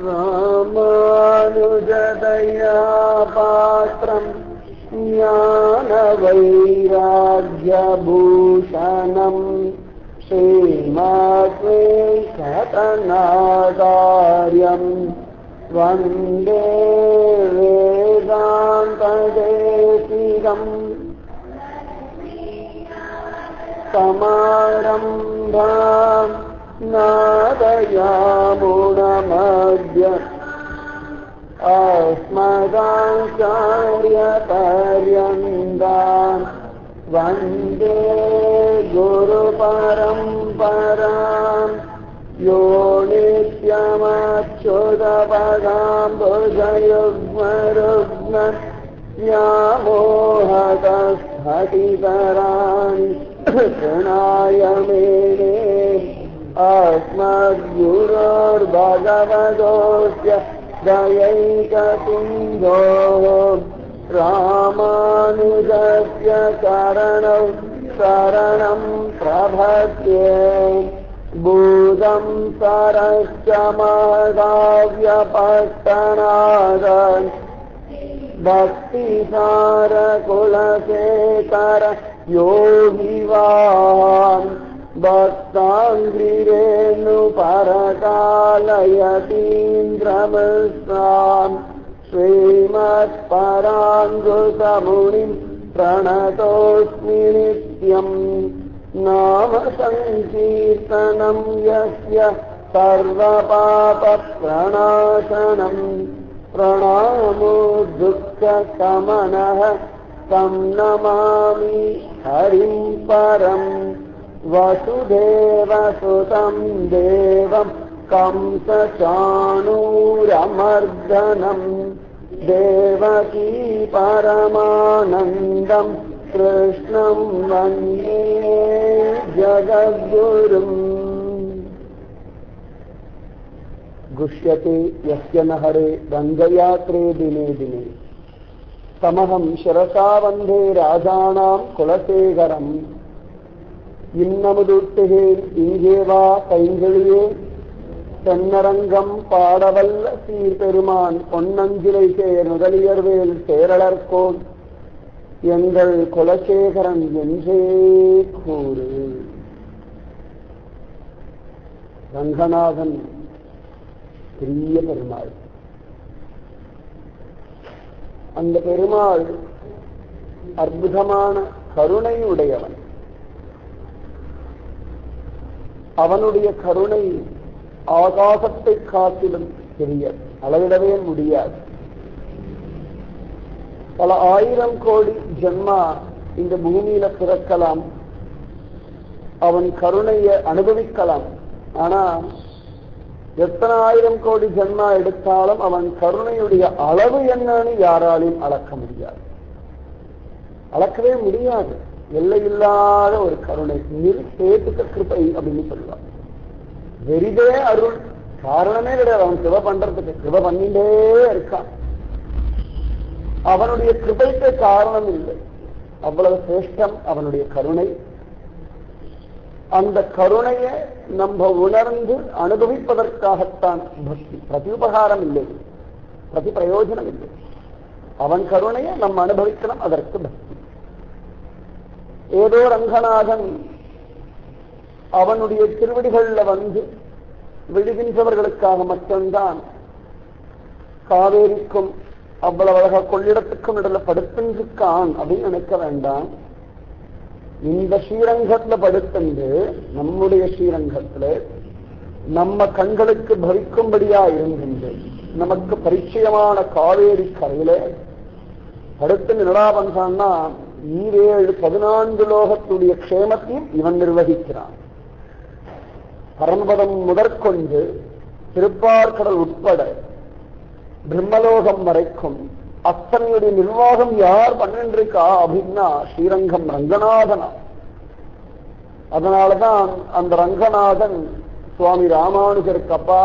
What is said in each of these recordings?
ராமானுஜதயா பாத்ரம் ஞான வைராக்யபூஷணம் ஸ்ரீமத்வேங்கடநாதார்யம் வந்தே வேதாந்ததேசிகம் சமாரம்பாம் நாதயாமுனமத்ய அஸ்மதாச்சார்யபர்யந்தாம் வந்தே குருபரம்பராம் யோ நித்யமச்சுதபதாம்புஜயுக்மருக்ம व्यामोहतस्फटितराणि तृणाय मेने अस्मद्गुरोर्भगवतोऽस्य दयैकसिन्धोः रामानुजस्य चरणौ शरणं प्रपद्ये भूतं सरश्च महदाव्यपट्टनाद भक्तिसार कुलशेखर योगिवान् भक्ताङ्घ्रिरेणुपरकालयतीन्द्रमिश्रान् श्रीमत्पराङ्कुशमुनिं प्रणतोऽस्मि नित्यम् नाम संकीर्तनं यस्य सर्वपापप्रणाशनम् प्रणामो दुःखशमनः तं नमामि हरिं परं वसुदेवसुतं देवं कंसचाणूरमर्दनं देवकी परमानन्दं कृष्णं वन्दे जगद्गुरुम् गुष्यते यस्य नहरे गंगयात्रे दिने दिने तमहं शिरसा वंदे राजानां कुलशेखरम् இன்னமுதுட்டுகேன் இங்கேவா கைங்கழியே தென்னரங்கம் பாடவல்ல சீர்பெருமான் பொன்னஞ்சிலை சேர் முதலியர்வேல் சேரலர்கோன் எங்கள் குலசேகரன் என்றே கூறு. ரங்கநாதன் பெரிய பெருமாள். அந்த பெருமாள் அற்புதமான கருணை உடையவன். அவனுடைய கருணை ஆகாசத்தை காட்டிலும் பெரிய, அளவிடவே முடியாது. பல ஆயிரம் கோடி ஜென்மா இந்த பூமியில பிறக்கலாம், அவன் கருணையை அனுபவிக்கலாம். ஆனா எத்தனை ஆயிரம் கோடி ஜென்மா எடுத்தாலும் அவன் கருணையுடைய அளவு என்னன்னு யாராலையும் அளக்க முடியாது, அளக்கவே முடியாது. எல்லையில்லாத ஒரு கருணை, நிர்ஹேதுக கிருபை அப்படின்னு சொல்லுவான். வெறிதே அருள், காரணமே கிடையாது. அவன் கிருபை பண்றதுக்கு கிருபை பண்ணிட்டே இருக்கான். அவனுடைய கிருபைக்கு காரணம் இல்லை. அவ்வளவு சிரேஷ்டம் அவனுடைய கருணை. அந்த கருணையை நம்ம உணர்ந்து அனுபவிப்பதற்காகத்தான் பக்தி. பிரதி உபகாரம் இல்லை, பிரதி பிரயோஜனம் இல்லை. அவன் கருணையை நம்ம அனுபவிக்கணும், அதற்கு பக்தி. ஏதோ ரங்கநாதன் அவனுடைய திருவடிகள்ல வந்து விழுகின்றவர்களுக்காக மட்டும்தான் காவேரிக்கும் அவ்வளவு அழகா கொள்ளிடத்துக்கும் இடத்துல படுத்திருக்கான் அப்படின்னு நினைக்க வேண்டாம். இந்த ஸ்ரீரங்கத்துல படுத்தண்டு நம்முடைய ஸ்ரீரங்கத்துல நம்ம கண்களுக்கு பவிக்கும்படியா இருக்கின்ற நமக்கு பரிச்சயமான காவேரி கரையில படுத்து நிலா பண்றான்னா 14 லோகத்துடைய க்ஷேமத்தையும் இவன் நிர்வகிக்கிறான். பரமபதம் முதற்கொண்டு திருப்பார்கடல் உட்பட பிரம்மலோகம் வரைக்கும் அத்தனையுடைய நிர்வாகம் யார் பண்ணிருக்கா அப்படின்னா ஸ்ரீரங்கம் ரங்கநாதனா. அதனாலதான் அந்த ரங்கநாதன் சுவாமி ராமானுஜருக்கு, அப்பா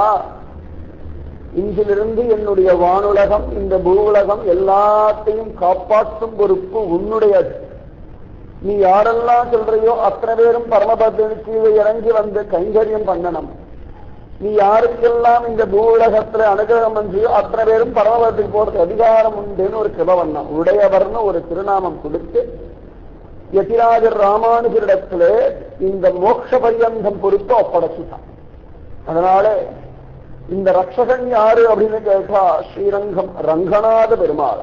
இன்றிலிருந்து என்னுடைய வானுலகம் இந்த பூவுலகம் எல்லாத்தையும் காப்பாற்றும் பொறுப்பு உன்னுடையது. நீ யாரெல்லாம் சொல்றையோ அத்தனை பேரும் பரமபதனுக்கு இறங்கி வந்து கைங்கரியம் பண்ணணும். நீ யாருக்கெல்லாம் இந்த பூலகத்துல அனுகிரகம் வந்து அத்தனை பேரும் பரமபதத்துக்கு போறதுக்கு அதிகாரம் உண்டுன்னு ஒரு கிருபவண்ணம் உடையவர்னு ஒரு திருநாமம் கொடுத்து யதிராஜர் ராமானுஜரிடத்துல இந்த மோட்ச பரியந்தம் பொறுத்து ஒப்படைச்சுட்டான். அதனால இந்த ரக்ஷகன் யாரு அப்படின்னு கேட்டா ஸ்ரீரங்கம் ரங்கநாத பெருமாள்.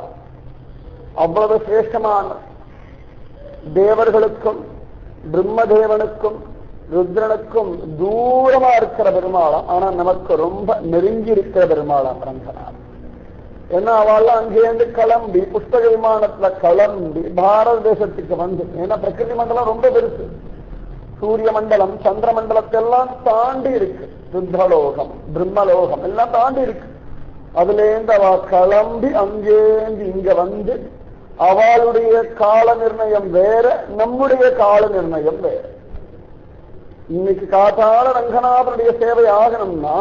அவ்வளவு சிரேஷ்டமான தேவர்களுக்கும் பிரம்மதேவனுக்கும் ருத்ரனுக்கும் தூரமா இருக்கிற பெருமாளாம். ஆனா நமக்கு ரொம்ப நெருங்கி இருக்கிற பெருமாளாம் ரங்கநாதன். ஏன்னா அவெல்லாம் அங்கேருந்து கிளம்பி புஷ்பக விமானத்துல கிளம்பி பாரத தேசத்துக்கு வந்து, ஏன்னா பிரகிருதி மண்டலம் ரொம்ப பெருசு, சூரிய மண்டலம் சந்திர மண்டலத்தெல்லாம் தாண்டி இருக்கு, ருத்ரலோகம் பிரம்மலோகம் எல்லாம் தாண்டி இருக்கு. அதுல இருந்து அவ கிளம்பி அங்கேந்து இங்க வந்து அவளுடைய கால நிர்ணயம் வேற, நம்முடைய கால நிர்ணயம் வேற. இன்னைக்கு காத்தால ரங்கநாதனுடைய சேவை ஆகணும்னா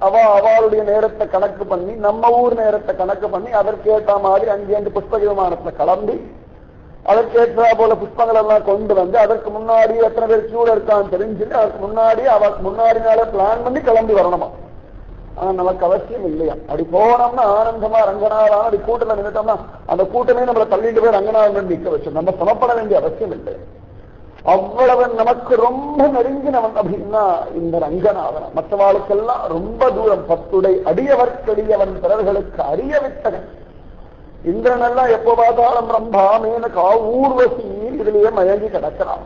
அவளுடைய நேரத்தை கணக்கு பண்ணி நம்ம ஊர் நேரத்தை கணக்கு பண்ணி அதற்கேற்ற மாதிரி அங்கேருந்து புஷ்ப விமானத்துல கிளம்பி அதற்கேற்ற போல புஷ்பங்கள் எல்லாம் கொண்டு வந்து அதற்கு முன்னாடி எத்தனை பேர் கியூல இருக்கான்னு தெரிஞ்சுட்டு அதற்கு முன்னாடி அவருக்கு முன்னாடினால பிளான் பண்ணி கிளம்பி வரணுமா. ஆனா நமக்கு அவசியம் இல்லையா. அப்படி போனோம்னா ஆனந்தமா ரங்கநாதன் அப்படி கூட்டத்தில் நின்றுட்டோம்னா அந்த கூட்டமே நம்மளை தள்ளிட்டு போய் ரங்கநாதன் நிற்க வச்சோம். நம்ம சமப்பட வேண்டிய அவசியம் இல்லை. அவ்வளவு நமக்கு ரொம்ப நெருங்கினவன் அப்படின்னா இந்த ரங்கநாதன். மற்றவாளுக்கெல்லாம் ரொம்ப தூரம். பத்துடை அடியவர்க்கடியவன் பிறர்களுக்கு அறிய விட்டவன். இந்திரன் எல்லாம் எப்போ பார்த்தாலும் ரம்பா மேனகா ஊர்வசி இதுலயே மயங்கி கிடக்கிறான்.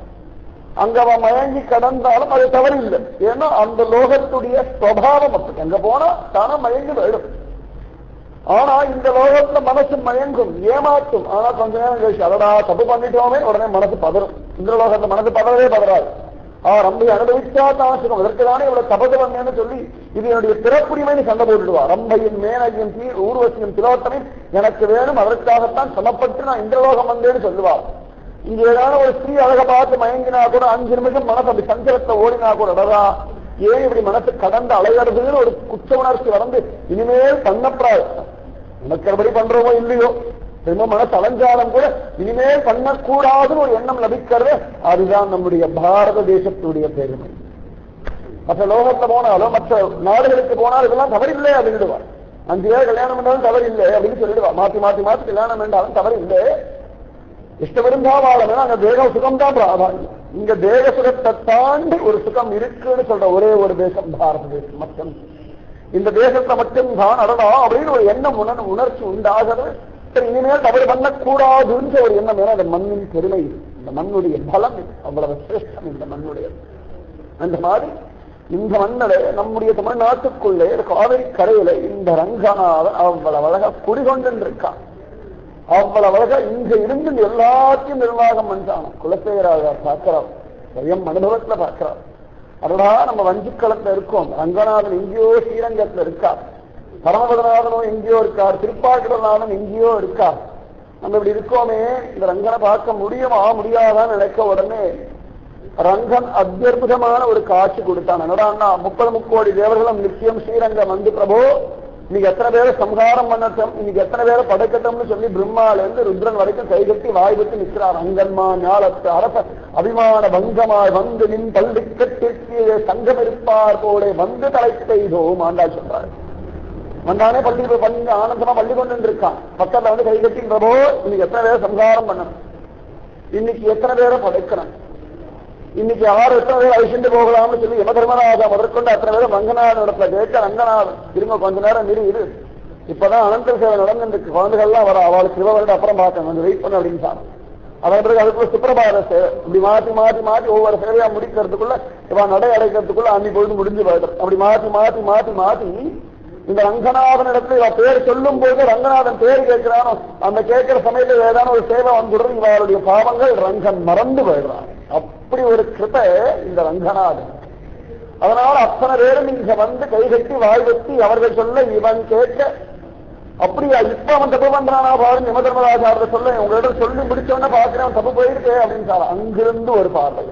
அங்க அவன் மயங்கி கடந்தாலும் அது தவறு இல்லை. ஏன்னா அந்த லோகத்துடைய சுவாவம் அப்படி. அங்க போனா தானே மயங்கி வேடும். ஆனா இந்த லோகத்துல மனசு மயங்கும், ஏமாற்றும். ஆனா கொஞ்ச நேரம் கழிச்சு அதடா தப்பு பண்ணிட்டோமே உடனே மனசு பதறும். இந்த லோகத்துல மனசு பதறவே பதறாது. ரம்பை அனுபவிச்சா தாசிக்கும், இதற்குதானே இவ்வளவு தபது பண்ணேன்னு சொல்லி இது என்னுடைய பிறப்புரிமைன்னு சண்டை போட்டுடுவா. ரம்பையின் மேனையும் தீர் ஊர்வசியும் திலோத்தமையும் எனக்கு வேணும், அதற்காகத்தான் சமப்பட்டு நான் இந்த லோகம் வந்தேன்னு சொல்லுவார். இங்க ஏதாவது ஒரு ஸ்திரீ அழகை பார்த்து மயங்கினா கூட 5 நிமிஷம் மனசு அப்படி சஞ்சலத்தை ஓடினா கூட அடரா ஏன் இப்படி மனசு கடந்து அலைகிறதுன்னு ஒரு குற்ற உணர்ச்சி வந்து இனிமேல் பண்ணப்படாது. நினைக்கிறபடி பண்றோமோ இல்லையோ ரொம்ப மனசு அலைஞ்சாலும் கூட இனிமேல் பண்ணக்கூடாதுன்னு ஒரு எண்ணம் லபிக்கிறது. அதுதான் நம்முடைய பாரத தேசத்துடைய பெருமை. மற்ற லோகத்துல போனாலும் மற்ற நாடுகளுக்கு போனாலும் இதெல்லாம் தவறில்லை அப்படின்டுவார். 5 பேர் கல்யாணம் பண்ணாலும் தவறில்லை அப்படின்னு சொல்லிடுவா. மாத்தி மாத்தி மாத்தி கல்யாணம் பண்ணாலும் தவறில்லை. இஷ்டவிருந்தாவாளம் அங்க தேக சுகம் தான் பிராதான்யம். இங்க தேக சுகத்தை தாண்டி ஒரு சுகம் இருக்குன்னு சொல்ற ஒரே ஒரு தேசம் பாரத தேசம் மட்டும். இந்த தேசத்தை மட்டும்தான் அடடா அப்படின்னு ஒரு எண்ணம் உணர்ச்சி உண்டாகிறது. சரி இனிமேல் தவறு பண்ணக்கூடாதுன்ற ஒரு எண்ணம். ஏன்னா அந்த மண்ணின் பெருமை, இந்த மண்ணுடைய பலம் அவ்வளவு சிரேஷ்டம் இந்த மண்ணுடைய. அந்த மாதிரி இந்த மண்ணில நம்முடைய தமிழ்நாட்டுக்குள்ளே காவிரி கரையில இந்த ரங்கநாதன் அவ்வளவு அழகா குடிகொண்டிருக்கான். அவ்வளவு அழகா இங்க இருந்து எல்லாத்தையும் நிர்வாகம் பண்றான். குலசேகராக பார்க்கிறார், ஸ்வயம் அனுபவத்துல பார்க்கிறார். அதோடா நம்ம வஞ்சிக்களத்துல இருக்கோம், ரங்கநாதன் எங்கேயோ ஸ்ரீரங்கத்துல இருக்கார், பரமபதநாதனும் எங்கேயோ இருக்கார், திருப்பாக்கடநாதன் எங்கேயோ இருக்கார். நம்ம இப்படி இருக்கோமே, இந்த ரங்கனை பார்க்க முடியுமா முடியாதான்னு நினைக்க உடனே ரங்கன் அத்தியுதமான ஒரு காட்சி கொடுத்தான். என்னடா 30 கோடி தேவர்களும் நிச்சயம் ஸ்ரீரங்கம் வந்து பிரபு இன்னைக்கு எத்தனை பேரை சம்ஹாரம் பண்ணட்டும், இன்னைக்கு எத்தனை பேரை படைக்கட்டும்னு சொல்லி பிரம்மால இருந்து ருத்ரன் வரைக்கும் கைகட்டி வாய்விட்டு நிற்கிறார். அங்கன்மா ஞாலத்து அரச அபிமான பங்கமாய் வந்து நின் பள்ளி கட்டிற்கு சங்கம் இருப்பார் போல வந்து தலை செய்தோம் ஆண்டாள் சொல்றாரு. வந்தானே பள்ளி பண்ணி ஆனந்தமா பள்ளி கொண்டு இருக்கான். பக்கத்துல வந்து கைகட்டி பிரபு இன்னைக்கு எத்தனை பேரை சம்ஹாரம் பண்ணணும், இன்னைக்கு எத்தனை பேரை படைக்கணும், இன்னைக்கு யார் எத்தனை பேர் அழிச்சுட்டு போகலாம்னு சொல்லி யம தர்மராஜா முதற்கொண்டு அத்தனை பேரும் ரங்கநாதன் இடத்துல கேட்க ரங்கநாதன் திரும்ப கொஞ்ச நேரம் இரு இப்பதான் அனந்த சேவை நடந்துருக்கு, குழந்தைகள்லாம் வர அவளுக்கு சிவவருட அப்புறம் பார்த்தேன் கொஞ்சம் வெயிட் பண்ண அப்படின்னு சொன்னான். அதன் பிறகு அதுக்குள்ள சுப்பிரபாத சேவை இப்படி மாற்றி மாற்றி மாற்றி ஒவ்வொரு சேவையா முடிக்கிறதுக்குள்ள இவன் நடை அடைக்கிறதுக்குள்ள அன்னி பொழுது முடிஞ்சு போயிடும். அப்படி மாற்றி மாற்றி மாற்றி மாற்றி இந்த ரங்கநாதன் இடத்துல இவ பேர் சொல்லும் போது ரங்கநாதன் பேர் கேட்கிறானோ அந்த கேட்கிற சமயத்தில் ஏதான ஒரு சேவை வந்துடுறது இவருடைய பாவங்கள் ரங்கன் மறந்து போயிடுறான். அப்படி ஒரு கிருபை இந்த ரங்கநாதன். அதனால அத்தனை பேரும் இங்க வந்து கைகட்டி வாழ்வெத்தி அவர்கள் சொல்ல இவன் கேட்க அப்படியா இப்ப அவன் தப்பு பண்றானா பாருங்க யம தர்மராஜாவை சொல்ல உங்களிடம் சொல்லி முடிச்சவன பாக்குறேன் தப்பு போயிருக்கு அப்படின்னு சொல்ல அங்கிருந்து ஒரு பார்வை.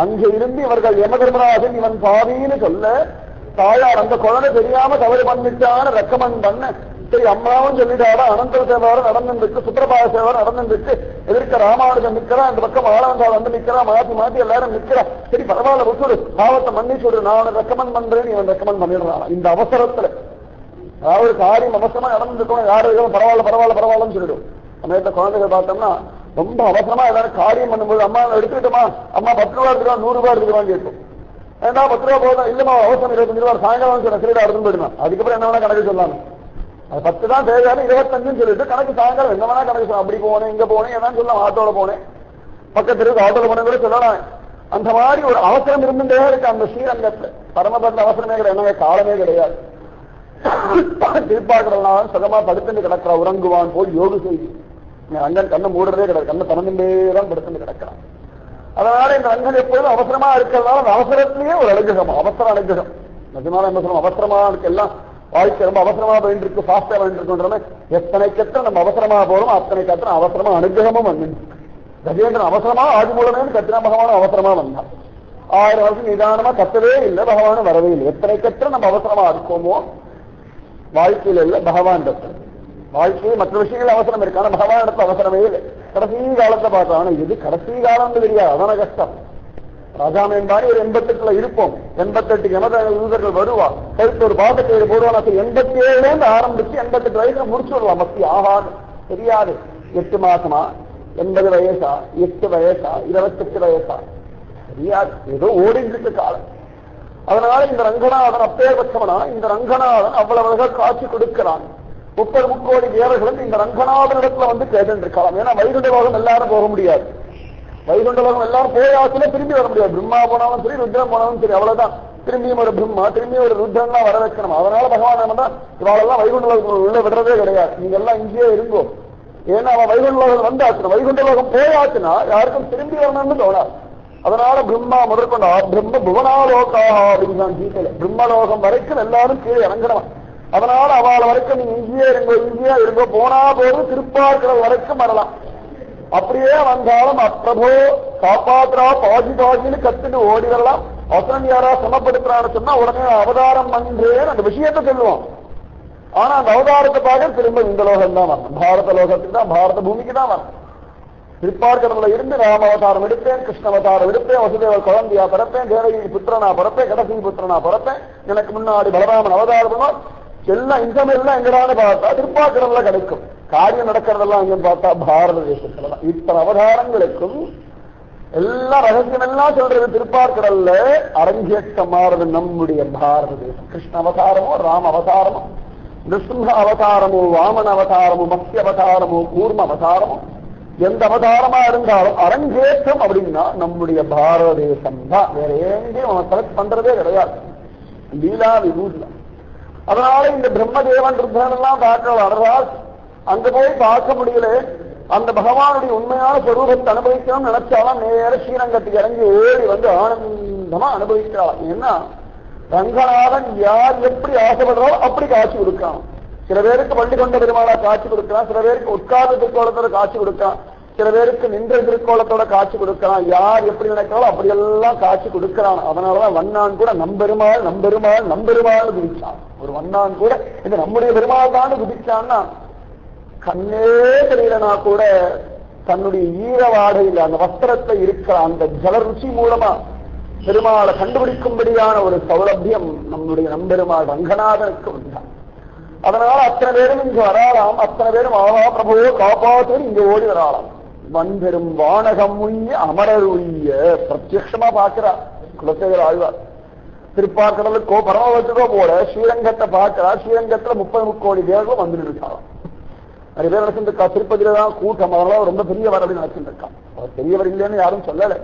அங்க இருந்து இவர்கள் யம தர்மராஜன் இவன் பாவின்னு சொல்ல தாயார் அந்த குழந்தை தெரியாம தவறு பண்ணிட்டான்னு ரெக்கமெண்ட் பண்ண சரி அம்மாவும் சொல்லிட்டாரா, அனந்தர சேவாரம் நடந்துருக்கு, சுப்பிரபாத சேவாரம் நடந்துருக்கு, எதிர்க்க ராமானுஜன் நிக்கிறா, இந்த பக்கம் ஆளவந்தாள் வந்து நிக்கிறா, மாத்தி மாத்தி எல்லாரும் நிக்கிறா. சரி பரவாயில்ல விட்டுடு, பாவத்தை மன்னிச்சுடு, நான் ரெக்கமெண்ட் பண்றேன், இவன் ரெக்கமெண்ட் பண்ணிடுறான். இந்த அவசரத்துல அதாவது காரியம் அவசரமா நடந்துருக்கணும், யாரும் பரவாயில்ல பரவாயில்ல பரவாயில்லன்னு சொல்லிடும். சமயத்தை குழந்தைகள் பார்த்தோம்னா ரொம்ப அவசரமா ஏதாவது காரியம் பண்ணும்போது, அம்மா எடுத்துக்கிட்டோமா, அம்மா 10 ரூபா எடுத்துக்கலாம், 100 ரூபாய் எடுத்துக்கலான்னு கேட்கும். ஏன்னா 10 ரூபா போதும், இல்லமா அவசரம் 25 ரூபா சாயங்காலம் சொல்ல சரிடா எடுத்துன்னு போயிடுவேன். அதுக்கப்புறம் என்ன வேணா கணக்கு சொல்லலாம், அது 10 தான் தேவையான 25 சொல்லிட்டு கணக்கு சாயங்காலம் என்ன வேணா கணக்கு சொல்லலாம். அப்படி போனேன், இங்க போனேன், ஏதாவது சொல்லலாம், ஆட்டோல போனேன், பக்கத்துல ஆட்டோல போனேன் கூட சொல்லலாம். அந்த மாதிரி ஒரு அவசரம் இருந்துட்டே இருக்கு அந்த ஸ்ரீரங்கத்துல. பரமபந்த அவசரமே கிடையாது, என்ன காலமே கிடையாது. திருப்பாக்கடலாம் சுகமா படுத்துட்டு கிடக்கிறா, உறங்குவான் போய் யோகு செய்தி ரங்கன் கண்ணை மூடுறதே கிடையாது, கண்ணை திறந்துட்டே தான் படுத்துட்டு கிடக்கிறான். அதனால இந்த ரங்கன் எப்போதும் அவசரமா இருக்கிறதுனால அந்த அவசரத்திலேயே ஒரு அனுகிரகம், அவசர அனுகிரகம். நிஜமான என்ன சொல்றோம், அவசரமா இருக்கு எல்லாம் வாழ்க்கை ரொம்ப அவசரமா போயிட்டு இருக்கு, ஃபாஸ்டா போயிட்டு இருக்குன்றமே. எத்தனைக்கெத்த நம்ம அவசரமா போறோம் அத்தனைக்கத்த அவசரமா அனுகிரகமும் வந்து. கஜேந்திரன் அவசரமா ஆதி மூலமே கத்தினா பகவான் அவசரமா வந்தான். 1000 வருஷம் நிதானமா கத்தவே இல்லை, பகவானும் வரவே இல்லை. எத்தனைக்கெத்த நம்ம அவசரமா இருக்கோமோ வாழ்க்கையில இல்ல பகவான் இடத்துல. வாழ்க்கையில் மற்ற விஷயங்கள் அவசரம் இருக்கு, ஆனா பகவான் இடத்துல அவசரமே இல்லை. கடைசி காலத்தை பார்த்தோம், ஆனா இது கடைசி காலம் தெரியாது, அதான கஷ்டம். ராஜாமேன்பாடி ஒரு 88ல இருப்போம், 88 யூதர்கள் வருவா, கழுத்து ஒரு பாதத்தை போடுவாங்க. 87 ஆரம்பிச்சு 88 வயசுல முடிச்சு விடுவான். மத்தி ஆகாது தெரியாது. 8 மாசமா, 80 வயசா, 8 வயசா, 28 வயசா தெரியாது, ஏதோ ஓடிட்டு காலம். அதனால இந்த ரங்கநாதன் அப்பேற்பட்டவனா, இந்த ரங்கநாதன் அவ்வளவு காட்சி கொடுக்கிறான். 30 கோடி தேவர்களும் இந்த ரங்கநாதனிடத்துல வந்து கேட்டு இருக்கலாம். ஏன்னா வைகுண்ட லோகம் எல்லாரும் போக முடியாது, வைகுண்ட லோகம் எல்லாரும் போயாச்சுன்னா திரும்பி வர முடியாது. பிரம்மா போனாலும் சரி, ருத்ரம் போனாலும் சரி, அவ்வளவுதான். திரும்பியும் ஒரு பிரம்மா, திரும்பியும் ஒரு ருத்ரன் தான் வர வைக்கணும். அதனால பகவான் தான் இவாளெல்லாம் வைகுண்ட லோகம் உள்ள விடுறதே கிடையாது, நீங்க எல்லாம் இங்கேயே இருங்கோ. ஏன்னா அவன் வைகுண்ட லோகம் வந்தாச்சுன்னா, வைகுண்ட லோகம் போயாச்சுன்னா யாருக்கும் திரும்பி வரணும்னு தோணாது. அதனால பிரம்மா முதற்கொண்டு பிரம்ம புவனாலோகா அப்படின்னு கீதையில பிரம்மலோகம் வரைக்கும் எல்லாரும் கீழே இறங்கணும். அதனால அவளை வரைக்கும் நீங்க இங்கேயே இருங்கோ, இங்கேயே இருங்கோ, போனா போது திருப்பார்க்கடல் வரைக்கும் வரலாம். அப்படியே வந்தாலும் அப்பிரபோ காப்பாத்திரா பாஜி பாஜின்னு கத்துட்டு ஓடி வரலாம். அவசரம் யாரா சமப்படுத்துறான்னு சொன்னா உடனே அவதாரம் பண்றேன்னு அந்த விஷயத்தை சொல்லுவோம். ஆனா அந்த அவதாரத்தை பார்க்க திரும்ப இந்த லோகம் தான் வரணும், பாரத லோகத்துக்கு தான், பாரத பூமிக்கு தான் வரணும். திருப்பார்க்கடவுல இருந்து ராம அவதாரம் எடுப்பேன், கிருஷ்ண அவதாரம் எடுப்பேன், வசுதேவர் குழந்தையா பிறப்பேன், தேவகி புத்திரனா பிறப்பேன், கடைசி புத்திரனா பிறப்பேன், எனக்கு முன்னாடி பலராமன் அவதாரம் எல்லாம் இன்கம் எல்லாம் எங்கடான்னு பார்த்தா திருப்பார்க்கடவுல கிடைக்கும். காரியம் நடக்கிறதெல்லாம் எங்கன்னு பார்த்தா பாரத தேசத்துலதான். இத்தனை அவதாரங்களுக்கும் எல்லா ரகசியம் எல்லாம் சொல்றது திருப்பார்க்கடல்ல அரங்கேற்றமாறது நம்முடைய பாரத தேசம். கிருஷ்ண அவதாரமோ, ராம அவதாரமோ, நிருசிம்ம அவதாரமோ, வாமன அவதாரமோ, மத்ய அவதாரமோ, கூர்ம அவதாரமோ, எந்த அவதாரமா இருந்தாலும் அரங்கேற்றம் அப்படின்னா நம்முடைய பாரத தேசம் தான். வேற எங்கேயும் அவன் செலக்ட் பண்றதே கிடையாது, லீலா விபூஷணம். அதனால இந்த பிரம்மதேவன் ருத்ரன் எல்லாம் பார்க்கலாம், அங்க போய் பார்க்க முடியல. அந்த பகவானுடைய உண்மையான ஸ்வரூபத்தை அனுபவிக்கணும்னு நினைச்சாலும் நேர ஸ்ரீரங்கத்துக்கு இறங்கி ஓடி வந்து ஆனந்தமா அனுபவிக்கிறான். ஏன்னா ரங்கநாதன் யார் எப்படி ஆசைப்படுறாலும் அப்படி காட்சி கொடுக்கலாம். சில பேருக்கு வள்ளி கொண்ட பெருமாளா காட்சி கொடுக்கலாம், சில பேருக்கு உட்கார்ந்த திருக்கோலத்தோட காட்சி கொடுக்கலாம், சில பேருக்கு நின்ற திருக்கோலத்தோட காட்சி கொடுக்கலாம். யார் எப்படி நினைக்கிறாலும் அப்படியெல்லாம் காட்சி கொடுக்கிறான். அதனாலதான் வண்ணான் கூட நம்பெருமாள் நம்பெருமாள் நம்பெருமாள் குதிச்சான். ஒரு வண்ணான் கூட இது நம்முடைய பெருமாள் தான் குதிச்சான்னா கண்ணே தெரியலனா கூட தன்னுடைய ஈரவாடையில் அந்த வஸ்திரத்தை இருக்கிற அந்த ஜல ருச்சி மூலமா பெருமாளை கண்டுபிடிக்கும்படியான ஒரு சௌலபியம் நம்முடைய நம்பெருமாள் ரங்கநாதனுக்கு உண்டான். அதனால அத்தனை பேரும் இங்கு வராலாம், அத்தனை பேரும் ஆவா பிரபுவோ காப்பாற்று இங்க ஓடி வராலாம். வன்பெரும் வானகம் உய்ய அமரர் உய்ய பிரத்யட்சமா பார்க்கிறா குலசேகர் ஆழ்வார். திருப்பார்க்கடலுக்கோ பரமவத்துக்கோ போல ஸ்ரீரங்கத்தை பார்க்கிறா. ஸ்ரீரங்கத்துல 30 கோடி தேவர்களும் வந்து நினைச்சாலாம். நிறைய பேர் நினைச்சிருக்கா திருப்பதியில தான் கூட்டம், அதெல்லாம் ரொம்ப பெரியவர் அப்படின்னு நினைச்சிருக்கான். அவர் பெரியவர் இல்லைன்னு யாரும் சொல்லலை.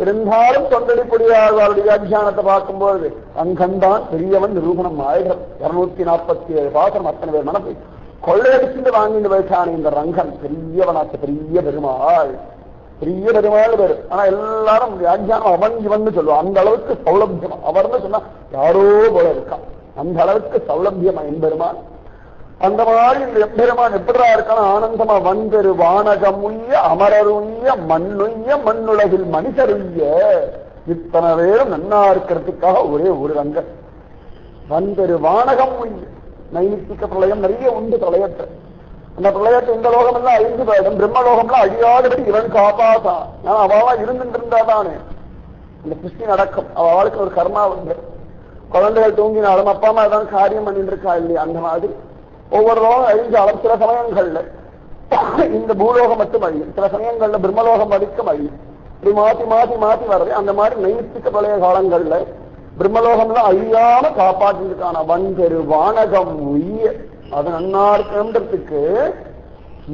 இருந்தாலும் தொண்டடிப்படியாளருடைய வியாக்கியானத்தை பார்க்கும்போது அங்கந்தான் பெரியவன் நிரூபணம் ஆயிரம் 247 பாசனம் அத்தனை பேர் மனப்பை கொள்ளையடிச்சுட்டு வாங்கிட்டு போயிட்டான். இந்த ரங்கன் பெரியவனாச்ச பெரிய பெருமாள், பெரிய பெருமாள் பேரு. ஆனா எல்லாரும் வியாக்கியானம் அவன் இவன் சொல்லுவான். அந்த அளவுக்கு சௌலபியம் அவர்னு சொன்னா யாரோ போல இருக்கான், அந்த அளவுக்கு சௌலபியமா எம்பெருமான். அந்த மாதிரி இந்த எம்பெருமான் எப்படிடா இருக்கான ஆனந்தமா வந்தரு வானகம் உய்ய அமரருய்ய மண்ணுய்ய மண்ணுலகில் மனிதருய்ய இத்தனை பேரும் நன்னா இருக்கிறதுக்காக ஒரே ஒரு ரங்க வந்தரு வானகம் உய்ய. நைமித்திக பிரளயம் நிறைய உண்டு பிரளயத்தை. அந்த பிரளயத்தை இந்த லோகம் எல்லாம் அழிந்து போயிடும், பிரம்மலோகம்லாம் அழியாதபடி இவன் காப்பாசா. நான் அவளா இருந்துட்டு இருந்தாதானே இந்த கிருஷ்டி நடக்கும். அவளுக்கு ஒரு கர்மா உண்டு. குழந்தைகள் தூங்கினாலும் அப்பா அம்மா ஏதாவது காரியம் பண்ணிட்டு இருக்கா இல்லையா, அந்த மாதிரி ஒவ்வொரு லோகம் அழிஞ்சாலும் சில சமயங்கள்ல இந்த பூலோகம் மட்டும் அழியும், சில சமயங்கள்ல பிரம்மலோகம் வரைக்கும் அழியும். இப்படி மாத்தி மாத்தி மாத்தி வர்றது. அந்த மாதிரி நைமித்திக பழைய காலங்கள்ல பிரம்மலோகம்லாம் அழியாம காப்பாற்றிருக்கான வன்பெரு வானகம் உய்ய. அது நன்னா இருக்குன்றதுக்கு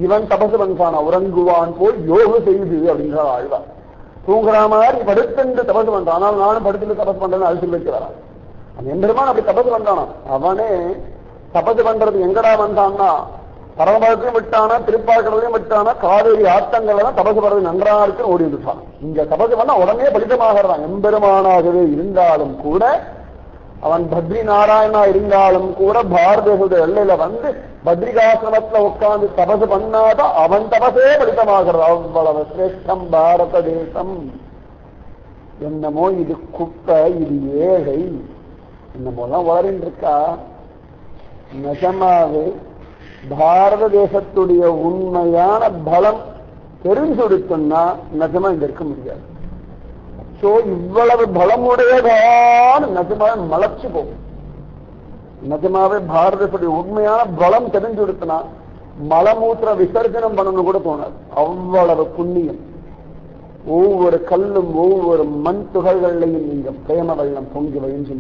இவன் தபசு பண்றான், உறங்குவான் போய் யோக செய்து அப்படிங்கிற ஆழ்வார். தூங்குற மாதிரி படுத்து தபசு பண்றான். ஆனால் நானும் படுத்துட்டு தபசு பண்றேன்னு அழிச்சு வச்சு வரான். அந்த எம்பெருமான் அப்படி தபசு பண்றானா? அவனே தபசு பண்றது எங்கடா வந்தான்னா பரமபதத்தையும் விட்டானா, திருப்பாக்கடலையும் விட்டானா, காவேரி ஆத்தங்கள்லாம் தபசு பண்றது நன்றா இருக்குன்னு ஓடி விட்டான். இங்க தபசு பண்ணா உடனே பலிதமாகறான். எம்பெருமானாகவே இருந்தாலும் கூட, அவன் பத்ரி நாராயணா இருந்தாலும் கூட பாரதேச எல்லையில வந்து பத்ரிகாசிரமத்துல உட்கார்ந்து தபசு பண்ணாதான் அவன் தபசே பலிதமாகிறது. அவ்வளவு சிரேஷ்டம் பாரத தேசம். என்னமோ இது குப்பை, இது ஏழை, என்னமோலாம் வளரின்னு இருக்கா. நிஜமாவே பாரத தேசத்துடைய உண்மையான பலம் தெரிஞ்சுடுத்துன்னா நிஜமா இங்க இருக்க முடியாது. சோ இவ்வளவு பலமுடையதான் நிஜமாவே மலைச்சு போகும். நிஜமாவே பாரதத்துடைய உண்மையான பலம் தெரிஞ்சுடுத்துனா மலமூத்திர விசர்ஜனம் பண்ணணும் கூட தோணாது. அவ்வளவு புண்ணியம். ஒவ்வொரு கல்லும் ஒவ்வொரு மண் துகள்களையும் நீங்க பிரேம வெள்ளம் பொங்கி வழிஞ்சு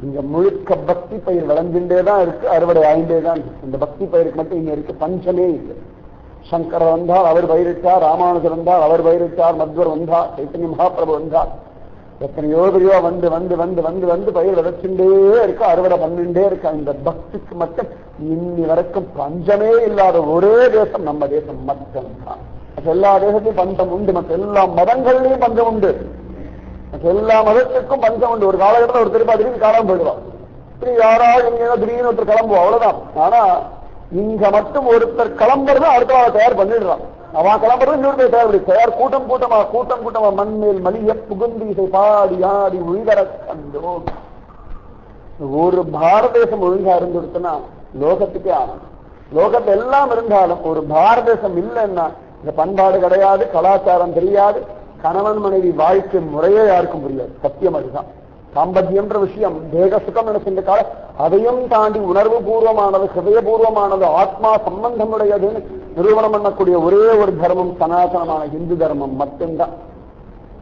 இங்க முழுக்க பக்தி பயிர் விளைஞ்சுட்டேதான் இருக்கு, அறுவடை ஆயிண்டேதான் இருக்கு. இந்த பக்தி பயிருக்கு மட்டும் இங்க இருக்கு பஞ்சமே இல்லை. சங்கர் வந்தார், அவர் பயிரிட்டார். ராமானுஜர் வந்தார், அவர் பயிரிட்டார். மத்வர் வந்தார், சைத்தன்ய மகாபிரபு வந்தார். எத்தனையோ பெரியவா வந்து வந்து வந்து வந்து வந்து பயிர் விளைச்சுட்டே இருக்கு, அறுவடை பண்ணிட்டே இருக்கா. இந்த பக்திக்கு மட்டும் இன்னி வரைக்கும் பஞ்சமே இல்லாத ஒரே தேசம் நம்ம தேசம் மட்டும்தான். எல்லா தேசத்தையும் பஞ்சம் உண்டு, மற்ற எல்லா மதங்கள்லயும் பஞ்சம் உண்டு, எல்லா மதத்துக்கும் பஞ்சம் உண்டு. ஒரு காலகட்டத்தில் ஒரு திருப்பா திடீர்னு காலம் போயிடுவான், இப்படி யாராவது எங்க திடீர்னு ஒருத்தர் கிளம்புவோம், அவ்வளவுதான். ஆனா இங்க மட்டும் ஒருத்தர் கிளம்புறது அடுத்த வாழ தயார் பண்ணிடுறான். அவன் கிளம்புறது இன்னொருத்தர் தயார் தயார் கூட்டம் கூட்டமா கூட்டம் கூட்டமா மண்மேல் மலிய புகுந்து இசை பாடி ஆடி உயிர கண்டோ. ஒரு பாரத தேசம் ஒழுங்கா இருந்துடுச்சுன்னா லோகத்துக்கே ஆனது. லோகத்துல எல்லாம் இருந்தாலும் ஒரு பாரத தேசம் இல்லைன்னா இந்த பண்பாடு கிடையாது, கலாச்சாரம் தெரியாது, கணவன் மனைவி வாழ்க்கை முறையே யாருக்கும் புரியாது. சத்தியம் அதுதான். தாம்பத்தியம்ன்ற விஷயம் தேக சுகம் நினைச்சிருந்த கால அதையும் தாண்டி உணர்வு பூர்வமானது, ஹிருதயபூர்வமானது, ஆத்மா சம்பந்தமுடையதுன்னு நிரூபணம் பண்ணக்கூடிய ஒரே ஒரு தர்மம் சனாதனமான இந்து தர்மம் மட்டும்தான்.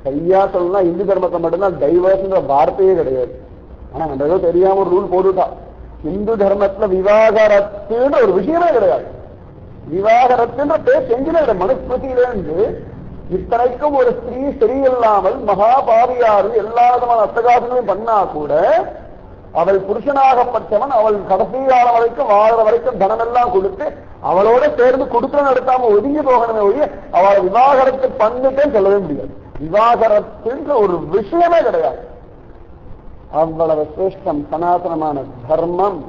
சரியா சொல்லலாம், இந்து தர்மத்தை மட்டும்தான் டைவர்ஸ்ன்ற வார்த்தையே கிடையாது. ஆனா நம்ம ஏதோ தெரியாம ஒரு ரூல் போட்டுட்டா. இந்து தர்மத்துல விவாகரத்துன்னு ஒரு விஷயமே கிடையாது. விவாகரத்துன்ற பேர் செஞ்சுல மனுஸ்மிருதியிலிருந்து இத்தனைக்கும் ஒரு ஸ்திரீ சரியில்லாமல் மகாபாவியாரு எல்லா விதமான அட்டகாசங்களையும் பண்ணா கூட அவள் புருஷனாகப்பட்டவன் அவள் கடைசி காலம் வரைக்கும் வாழ்ற வரைக்கும் தனமெல்லாம் கொடுத்து அவளோட சேர்ந்து கொடுத்து நடத்தாம ஒதுங்கி போகணுமே ஒழிய அவளை விவாகரத்து பண்ணிட்டேன்னு சொல்லவே முடியாது. விவாகரத்துன்ற ஒரு விஷயமே கிடையாது. அவ்வளவு சிரேஷ்டம் சனாதனமான தர்மம்.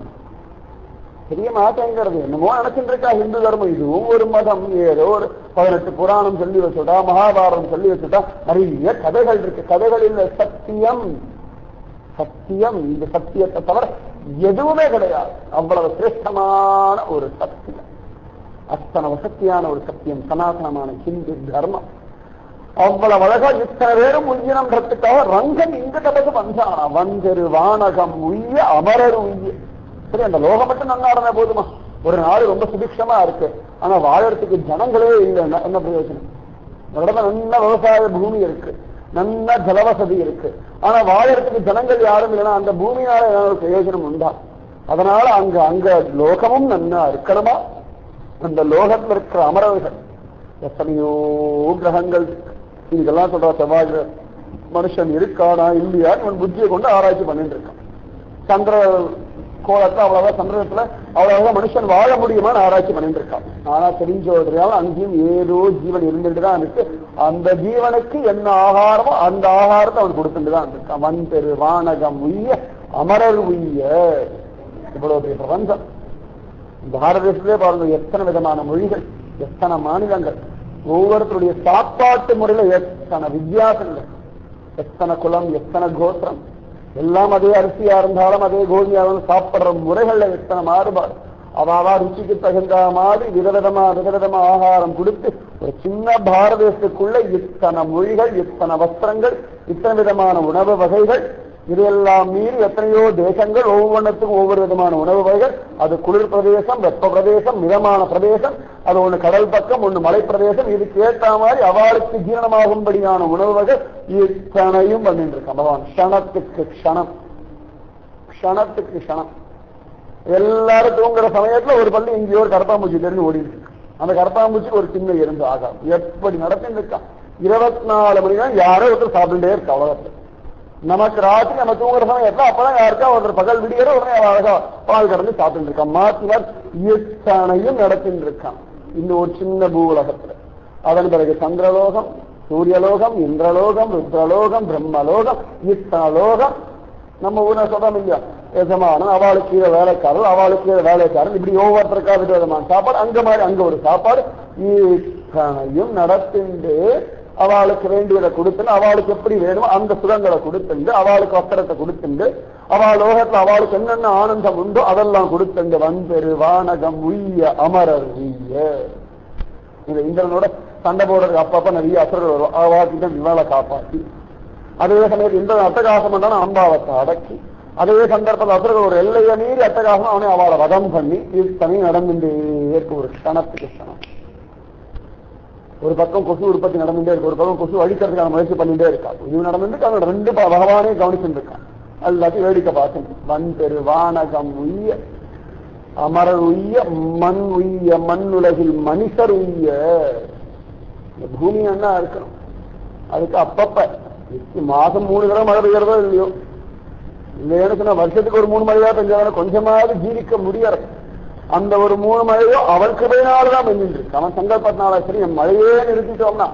பெரிய மாட்டேங்கிறது என்னமோ நினைச்சுட்டு இருக்கா ஹிந்து தர்மம். இதுவும் ஒரு மதம், ஏதோ ஒரு 18 புராணம் சொல்லி வச்சுட்டா, மகாபாரதம் சொல்லி வச்சுட்டா, நிறைய கதைகள் இருக்கு. கதைகளில் சத்தியம் சத்தியம் இந்த சத்தியத்தை தவிர எதுவுமே கிடையாது. அவ்வளவு சிரேஷ்டமான ஒரு சத்தியம், அத்தனை வசத்தியான ஒரு சத்தியம் சனாதனமான ஹிந்து தர்மம். அவ்வளவு அழகா இத்தனை பேரும் உய்யனம்ன்றதுக்காக ரங்கன் இங்க தபசு பஞ்சானா வந்தரு வானகம் உய்ய அமரர் உய்ய. சரி, அந்த லோகம் மட்டும் நன்னாடனே போதுமா? ஒரு நாடு ரொம்ப சுபிக்ஷமா இருக்கு, ஆனா வாழறதுக்கு ஜனங்களே இல்லைன்னா என்ன பிரயோஜனம்? இடத்துல நல்ல விவசாய பூமி இருக்கு, நல்ல ஜலவசதி இருக்கு, ஆனா வாழறதுக்கு ஜனங்கள் யாரும் இல்லைன்னா அந்த பூமியால ஏதாவது பிரயோஜனம் உண்டா? அதனால அங்க அங்க லோகமும் நன்னா இருக்கணுமா? அந்த லோகத்தில் இருக்கிற அமரர்கள் எத்தனையோ கிரகங்கள் இதெல்லாம் சொல்ற செவ்வாய் மனுஷன் இருக்கானா இல்லையா இவன் புத்தியை கொண்டு ஆராய்ச்சி பண்ணிட்டு இருக்கான். சந்திர கோலத்துல அவ்வளவுதான், சந்திரத்துல அவ்வளவுதான் மனுஷன் வாழ முடியுமான்னு ஆராய்ச்சி பண்ணிட்டு இருக்கான். ஆனா தெரிஞ்சோடையால அங்கேயும் ஏதோ ஜீவன் இருந்துட்டு தான் இருக்கு. அந்த ஜீவனுக்கு என்ன ஆகாரமோ அந்த ஆகாரத்தை அவன் கொடுத்துட்டு தான் இருக்கான். வன் பெரு வானகம் உய்ய அமரர் உய்ய. இவ்வளவு பெரிய பிரபஞ்சம். பாரத தேசத்திலே பாருங்க எத்தனை விதமான மொழிகள், எத்தனை மாநிலங்கள், ஒவ்வொருத்தருடைய சாப்பாட்டு முறையில எத்தனை வித்தியாசங்கள், எத்தனை குலம், எத்தனை கோத்திரம், எல்லாம் அதே அரிசியா இருந்தாலும் அதே கோதுமையா இருந்தாலும் சாப்பிடுற முறைகள்ல எத்தனை மாறுபாடு. அவாவா ருச்சிக்கு தகுந்த மாதிரி விதவிதமா ஆகாரம் கொடுத்து ஒரு சின்ன பாரத தேசத்துக்குள்ள இத்தனை மொழிகள், இத்தனை வஸ்திரங்கள், இத்தனை விதமான உணவு வகைகள், இதையெல்லாம் மீறி எத்தனையோ தேசங்கள், ஒவ்வொன்றுத்துக்கும் ஒவ்வொரு விதமான உணவு வகைகள். அது குளிர் பிரதேசம், வெப்ப பிரதேசம், மிதமான பிரதேசம், அது ஒண்ணு கடல் பக்கம், ஒண்ணு மலை பிரதேசம். இதுக்கு ஏற்ற மாதிரி அவளுக்கு ஜீரணமாகும்படியான உணவு வகைகள் இத்தனையும் பண்ணிட்டு இருக்கான் பகவான். க்ஷணத்துக்கு க்ஷணம், க்ஷணத்துக்கு க்ஷணம். எல்லாரும் தூங்குற சமயத்துல ஒரு பள்ளி இங்கேயோ ஒரு கரப்பாம்பூச்சி தெரிஞ்சு ஓடிட்டு இருக்கு. அந்த கரப்பாம்பூச்சிக்கு ஒரு சின்ன எறும்பு ஆகாது. எப்படி நடத்திட்டு இருக்கான். 24 மணி நேரம் யாரோ ஒருத்தர் சாப்பிட்டுட்டே இருக்கா உலகத்துல. நமக்கு ராத்திரி நம்ம தூங்குற சமயத்துல அப்பதான் யாருக்கா ஒருத்தர் பகல் விடியற உடனே அழகா பால் கடந்து சாப்பிட்டு இருக்கான். மாற்றினார் இத்தனையும் நடத்திட்டு இருக்கான் இந்த ஒரு சின்ன பூ உலகத்துல. அதன் பிறகு சந்திரலோகம், சூரியலோகம், இந்திரலோகம், ருத்ரலோகம், பிரம்மலோகம், இத்தனலோகம். நம்ம ஊரை சொல்றோம் இல்லையா, எஜமானன், அவளுக்கு கீழே வேலைக்காரர், அவளுக்கு கீழே வேலைக்காரன், இப்படி ஒவ்வொருத்தருக்கா விதவிதமான சாப்பாடு. அங்க மாதிரி அங்க ஒரு சாப்பாடு. இத்தனையும் நடத்திண்டு அவளுக்கு வேண்டியதை கொடுத்துட்டு, அவளுக்கு எப்படி வேணுமோ அந்த சுகங்களை கொடுத்துண்டு, அவளுக்கு வஸ்திரத்தை கொடுத்துண்டு, அவள் லோகத்துல அவளுக்கு என்னென்ன ஆனந்தம் உண்டோ அதெல்லாம் கொடுத்துண்டு வந்தெரு வானகம் உய்ய அமரர் உய்ய. இந்த இந்திரனோட சண்டை போடுறதுக்கு அப்பப்ப நிறைய அசுரர்கள் வரும். அவளுக்கு இவளை காப்பாற்றி, அதே சமயத்தில் இந்திரன் அட்டகாசம் பண்ணாலும் அம்பாவத்தை அடக்கி, அதே சந்தர்ப்பத்தில் அசுரர்கள் ஒரு எல்லையை மீறி அட்டகாசம் அவனை அவளை வதம் பண்ணி இத்தனை நடந்துட்டே இருக்கு. ஒரு க்ஷணத்துக்கு க்ஷணம். ஒரு பக்கம் கொசு உற்பத்தி நடந்துட்டே இருக்கு, ஒரு பக்கம் கொசு அழிக்கிறதுக்கான முயற்சி பண்ணிட்டே இருக்கா. இது நடந்துட்டு அவன் ரெண்டு பகவானே கவனிச்சுட்டு இருக்கான். எல்லாத்தையும் வேடிக்கை பார்த்து வன் பெரு வானகம் உய்ய அமரர் உய்ய மண் உய்ய மண்ணுலகில் மனுஷர் உய்ய. இந்த பூமி என்ன இருக்கணும், அதுக்கு அப்பப்ப மாசம் 3 தடவை மழை பெய்யறதோ இல்லையோ, இல்லைன்னு சொன்னா வருஷத்துக்கு ஒரு 3 மழையா பெஞ்சாலும் கொஞ்சமாவது ஜீவிக்க முடியாது. அந்த ஒரு 3 மழையோ அவள் கிருபையினால்தான் பெஞ்சிட்டு இருக்கு. அவன் சங்கல்பத்தினால சரி என் மழையே நிறுத்திட்டோம்னா